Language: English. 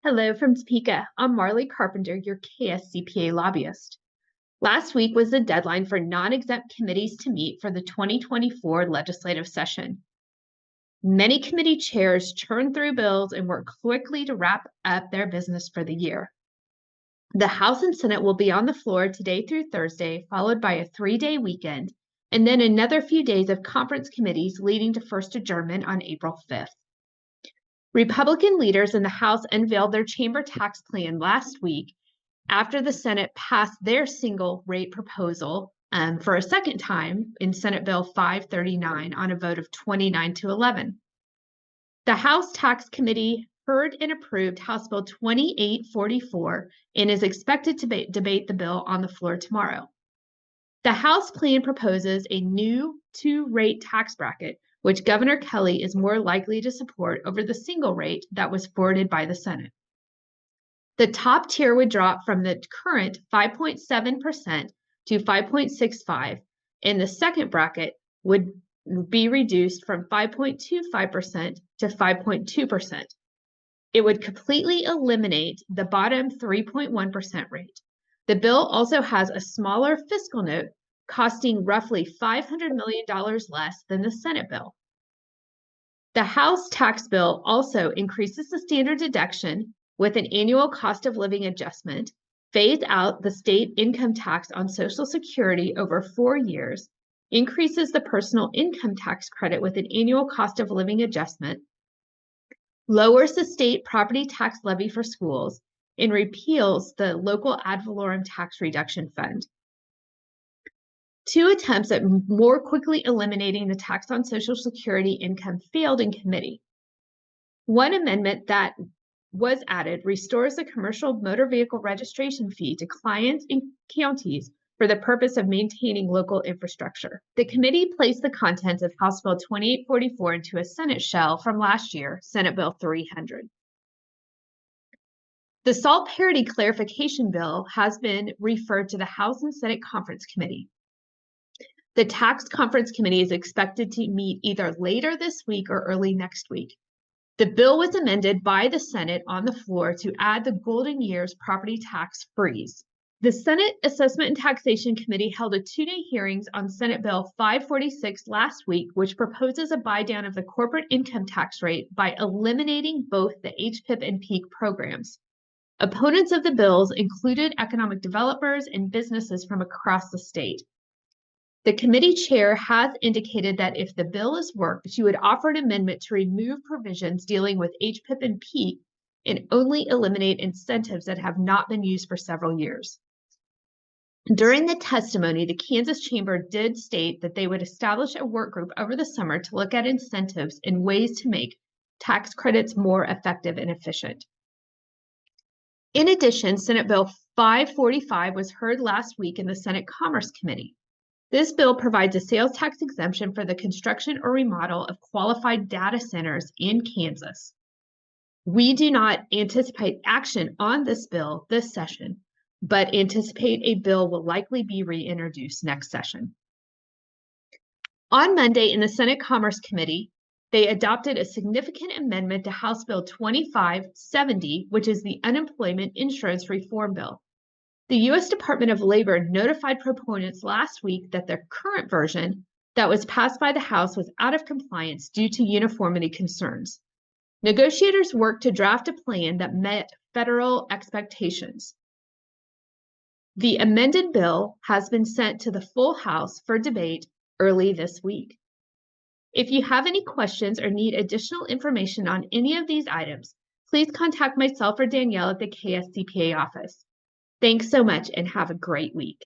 Hello from Topeka. I'm Marley Carpenter, your KSCPA lobbyist. Last week was the deadline for non-exempt committees to meet for the 2024 legislative session. Many committee chairs churned through bills and worked quickly to wrap up their business for the year. The House and Senate will be on the floor today through Thursday, followed by a 3-day weekend, and then another few days of conference committees leading to first adjournment on April 5th. Republican leaders in the House unveiled their chamber tax plan last week after the Senate passed their single rate proposal for a second time in Senate Bill 539 on a vote of 29-11. The House Tax Committee heard and approved House Bill 2844 and is expected to debate the bill on the floor tomorrow. The House plan proposes a new two-rate tax bracket, which Governor Kelly is more likely to support over the single rate that was forwarded by the Senate. The top tier would drop from the current 5.7% to 5.65%, and the second bracket would be reduced from 5.25% to 5.2%. It would completely eliminate the bottom 3.1% rate. The bill also has a smaller fiscal note costing roughly $500 million less than the Senate bill. The House tax bill also increases the standard deduction with an annual cost of living adjustment, phase out the state income tax on Social Security over 4 years, increases the personal income tax credit with an annual cost of living adjustment, lowers the state property tax levy for schools, and repeals the local ad valorem tax reduction fund. Two attempts at more quickly eliminating the tax on Social Security income failed in committee. One amendment that was added restores the commercial motor vehicle registration fee to clients and counties for the purpose of maintaining local infrastructure. The committee placed the contents of House Bill 2844 into a Senate shell from last year, Senate Bill 300. The SALT parity clarification bill has been referred to the House and Senate Conference Committee. The Tax Conference Committee is expected to meet either later this week or early next week. The bill was amended by the Senate on the floor to add the golden years property tax freeze. The Senate Assessment and Taxation Committee held a 2-day hearings on Senate Bill 546 last week, which proposes a buy down of the corporate income tax rate by eliminating both the HPIP and PEAK programs. Opponents of the bills included economic developers and businesses from across the state. The committee chair has indicated that if the bill is worked, she would offer an amendment to remove provisions dealing with HPIP and PEAK and only eliminate incentives that have not been used for several years. During the testimony, the Kansas Chamber did state that they would establish a work group over the summer to look at incentives and ways to make tax credits more effective and efficient. In addition, Senate Bill 545 was heard last week in the Senate Commerce Committee. This bill provides a sales tax exemption for the construction or remodel of qualified data centers in Kansas. We do not anticipate action on this bill this session, but anticipate a bill will likely be reintroduced next session. On Monday in the Senate Commerce Committee, they adopted a significant amendment to House Bill 2570, which is the Unemployment Insurance Reform Bill. The U.S. Department of Labor notified proponents last week that the current version that was passed by the House was out of compliance due to uniformity concerns. Negotiators worked to draft a plan that met federal expectations. The amended bill has been sent to the full House for debate early this week. If you have any questions or need additional information on any of these items, please contact myself or Danielle at the KSCPA office. Thanks so much and have a great week.